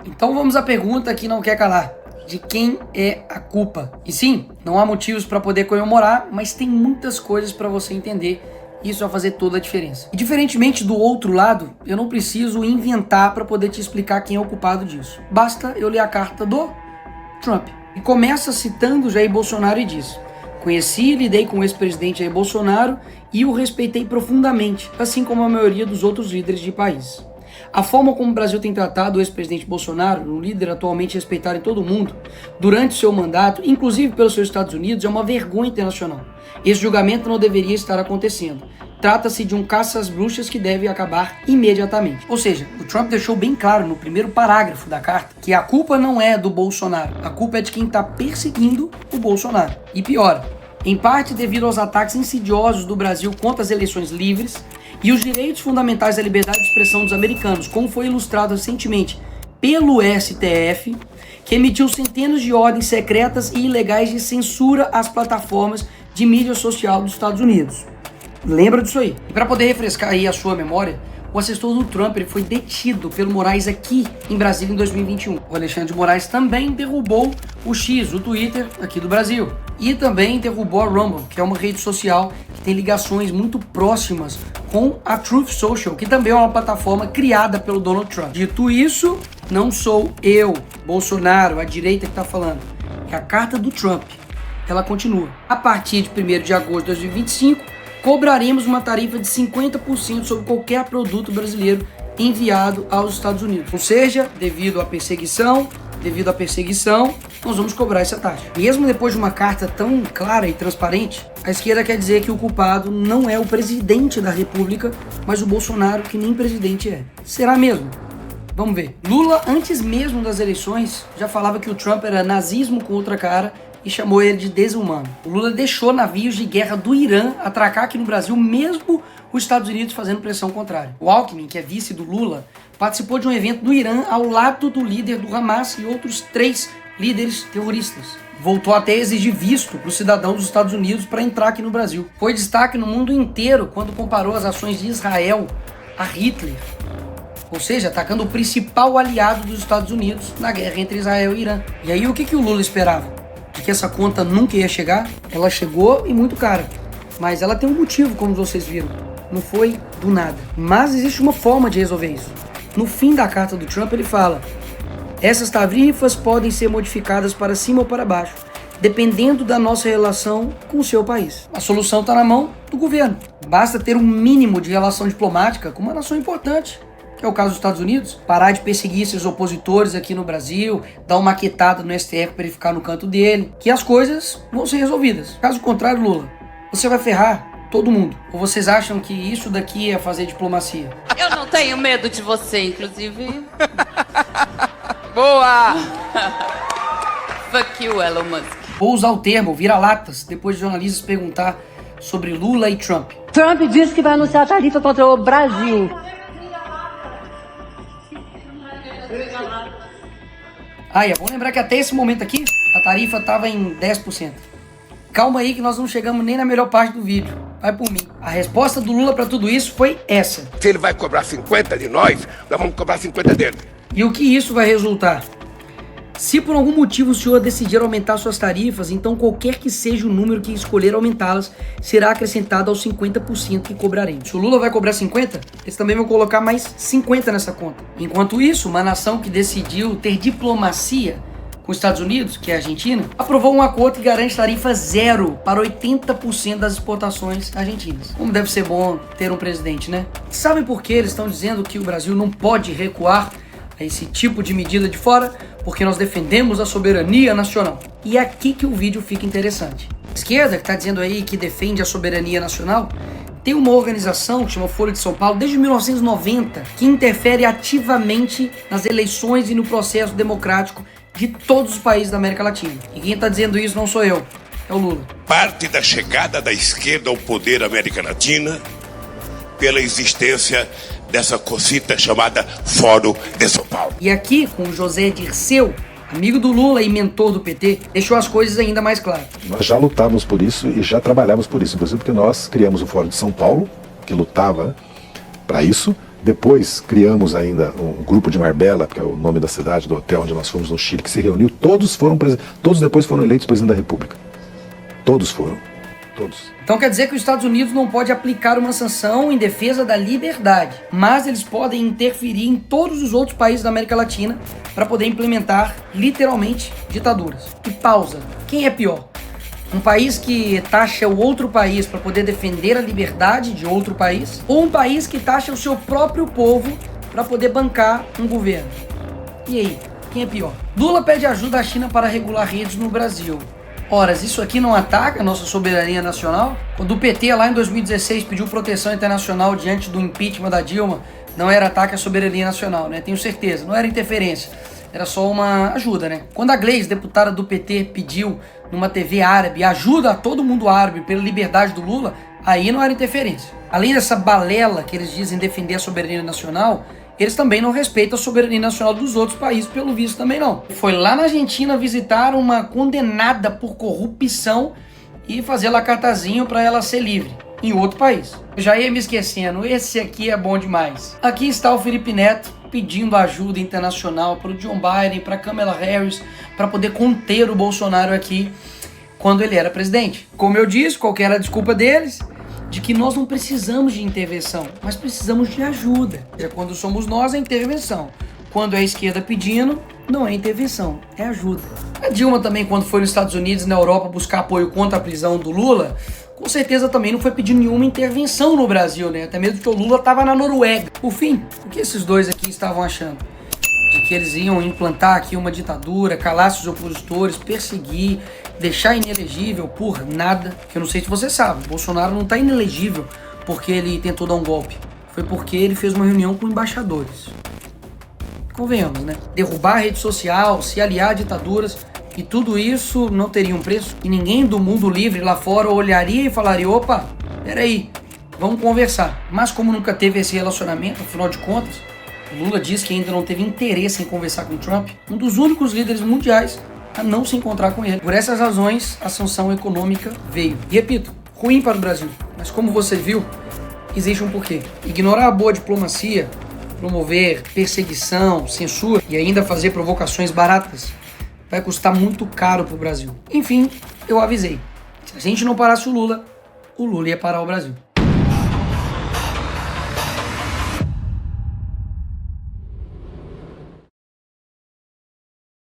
Então vamos à pergunta que não quer calar. De quem é a culpa? E sim, não há motivos para poder comemorar, mas tem muitas coisas para você entender. Isso vai fazer toda a diferença. E diferentemente do outro lado, eu não preciso inventar para poder te explicar quem é o culpado disso. Basta eu ler a carta do Trump. E começa citando Jair Bolsonaro e diz: conheci e lidei com o ex-presidente Jair Bolsonaro e o respeitei profundamente, assim como a maioria dos outros líderes de país. A forma como o Brasil tem tratado o ex-presidente Bolsonaro, um líder atualmente respeitado em todo o mundo, durante seu mandato, inclusive pelos seus Estados Unidos, é uma vergonha internacional. Esse julgamento não deveria estar acontecendo. Trata-se de um caça às bruxas que deve acabar imediatamente. Ou seja, o Trump deixou bem claro no primeiro parágrafo da carta que a culpa não é do Bolsonaro, a culpa é de quem está perseguindo o Bolsonaro. E pior, em parte devido aos ataques insidiosos do Brasil contra as eleições livres e os direitos fundamentais da liberdade de expressão dos americanos, como foi ilustrado recentemente pelo STF, que emitiu centenas de ordens secretas e ilegais de censura às plataformas de mídia social dos Estados Unidos. Lembra disso aí. E para poder refrescar aí a sua memória, o assessor do Trump ele foi detido pelo Moraes aqui em Brasília em 2021. O Alexandre de Moraes também derrubou o X, o Twitter, aqui do Brasil. E também derrubou a Rumble, que é uma rede social que tem ligações muito próximas com a Truth Social, que também é uma plataforma criada pelo Donald Trump. Dito isso, não sou eu, Bolsonaro, a direita que está falando. É a carta do Trump. Ela continua. A partir de 1º de agosto de 2025, cobraremos uma tarifa de 50% sobre qualquer produto brasileiro enviado aos Estados Unidos. Ou seja, devido à perseguição, nós vamos cobrar essa taxa. Mesmo depois de uma carta tão clara e transparente, a esquerda quer dizer que o culpado não é o presidente da República, mas o Bolsonaro, que nem presidente é. Será mesmo? Vamos ver. Lula, antes mesmo das eleições, já falava que o Trump era nazismo com outra cara e chamou ele de desumano. O Lula deixou navios de guerra do Irã atracar aqui no Brasil, mesmo os Estados Unidos fazendo pressão contrária. O Alckmin, que é vice do Lula, participou de um evento no Irã ao lado do líder do Hamas e outros 3 líderes terroristas. Voltou até a exigir visto para os cidadãos dos Estados Unidos para entrar aqui no Brasil. Foi destaque no mundo inteiro quando comparou as ações de Israel a Hitler. Ou seja, atacando o principal aliado dos Estados Unidos na guerra entre Israel e Irã. E aí o que o Lula esperava? De que essa conta nunca ia chegar? Ela chegou e muito cara. Mas ela tem um motivo, como vocês viram. Não foi do nada. Mas existe uma forma de resolver isso. No fim da carta do Trump ele fala: essas tarifas podem ser modificadas para cima ou para baixo, dependendo da nossa relação com o seu país. A solução está na mão do governo. Basta ter um mínimo de relação diplomática com uma nação importante, que é o caso dos Estados Unidos, parar de perseguir seus opositores aqui no Brasil, dar uma maquetada no STF para ele ficar no canto dele, que as coisas vão ser resolvidas. Caso contrário, Lula, você vai ferrar todo mundo. Ou vocês acham que isso daqui é fazer diplomacia? Eu não tenho medo de você, inclusive. Boa! Fuck you, Elon Musk. Vou usar o termo vira-latas depois de jornalistas perguntar sobre Lula e Trump. Trump disse que vai anunciar a tarifa contra o Brasil. É bom lembrar que até esse momento aqui, a tarifa estava em 10%. Calma aí que nós não chegamos nem na melhor parte do vídeo. Vai por mim. A resposta do Lula para tudo isso foi essa. Se ele vai cobrar 50 de nós vamos cobrar 50 dele. E o que isso vai resultar? Se por algum motivo o senhor decidir aumentar suas tarifas, então qualquer que seja o número que escolher aumentá-las, será acrescentado aos 50% que cobraremos. Se o Lula vai cobrar 50, eles também vão colocar mais 50 nessa conta. Enquanto isso, uma nação que decidiu ter diplomacia com os Estados Unidos, que é a Argentina, aprovou um acordo que garante tarifa zero para 80% das exportações argentinas. Como deve ser bom ter um presidente, né? Sabem por que eles estão dizendo que o Brasil não pode recuar a esse tipo de medida de fora? Porque nós defendemos a soberania nacional. E é aqui que o vídeo fica interessante. A esquerda, que está dizendo aí que defende a soberania nacional, tem uma organização que chama Folha de São Paulo desde 1990, que interfere ativamente nas eleições e no processo democrático de todos os países da América Latina. E quem está dizendo isso não sou eu, é o Lula. Parte da chegada da esquerda ao poder na América Latina pela existência dessa cosita chamada Fórum de São Paulo. E aqui, com o José Dirceu, amigo do Lula e mentor do PT, deixou as coisas ainda mais claras. Nós já lutávamos por isso e já trabalhávamos por isso, inclusive porque nós criamos o Fórum de São Paulo, que lutava para isso, Depois criamos ainda um grupo de Marbella, que é o nome da cidade, do hotel onde nós fomos no Chile, que se reuniu. Todos depois foram eleitos presidente da República. Todos foram. Todos. Então quer dizer que os Estados Unidos não pode aplicar uma sanção em defesa da liberdade, mas eles podem interferir em todos os outros países da América Latina para poder implementar, literalmente, ditaduras. E pausa. Quem é pior? Um país que taxa o outro país para poder defender a liberdade de outro país? Ou um país que taxa o seu próprio povo para poder bancar um governo? E aí, quem é pior? Lula pede ajuda à China para regular redes no Brasil. Ora, isso aqui não ataca a nossa soberania nacional? Quando o PT lá em 2016 pediu proteção internacional diante do impeachment da Dilma, não era ataque à soberania nacional, né? Tenho certeza, não era interferência. Era só uma ajuda, né? Quando a Gleisi, deputada do PT, pediu numa TV árabe ajuda a todo mundo árabe pela liberdade do Lula, aí não era interferência. Além dessa balela que eles dizem defender a soberania nacional, eles também não respeitam a soberania nacional dos outros países, pelo visto também não. Foi lá na Argentina visitar uma condenada por corrupção e fazer lá cartazinho para ela ser livre, em outro país. Eu já ia me esquecendo, esse aqui é bom demais. Aqui está o Felipe Neto pedindo ajuda internacional para o John Biden, para Kamala Harris, para poder conter o Bolsonaro aqui quando ele era presidente. Como eu disse, qual que era a desculpa deles? De que nós não precisamos de intervenção, mas precisamos de ajuda. Quando somos nós, é intervenção. Quando é a esquerda pedindo, não é intervenção, é ajuda. A Dilma também, quando foi nos Estados Unidos e na Europa buscar apoio contra a prisão do Lula, com certeza também não foi pedir nenhuma intervenção no Brasil, né? Até mesmo que o Lula estava na Noruega. Por fim, o que esses dois aqui estavam achando? De que eles iam implantar aqui uma ditadura, calar seus opositores, perseguir, deixar inelegível por nada. Que eu não sei se você sabe, Bolsonaro não está inelegível porque ele tentou dar um golpe. Foi porque ele fez uma reunião com embaixadores. Convenhamos, né? Derrubar a rede social, se aliar a ditaduras, e tudo isso não teria um preço? E ninguém do mundo livre lá fora olharia e falaria, opa, peraí, vamos conversar. Mas como nunca teve esse relacionamento, afinal de contas, o Lula diz que ainda não teve interesse em conversar com o Trump, um dos únicos líderes mundiais a não se encontrar com ele. Por essas razões, a sanção econômica veio. E repito, ruim para o Brasil. Mas como você viu, existe um porquê. Ignorar a boa diplomacia, promover perseguição, censura e ainda fazer provocações baratas vai custar muito caro para o Brasil. Enfim, eu avisei. Se a gente não parasse o Lula ia parar o Brasil.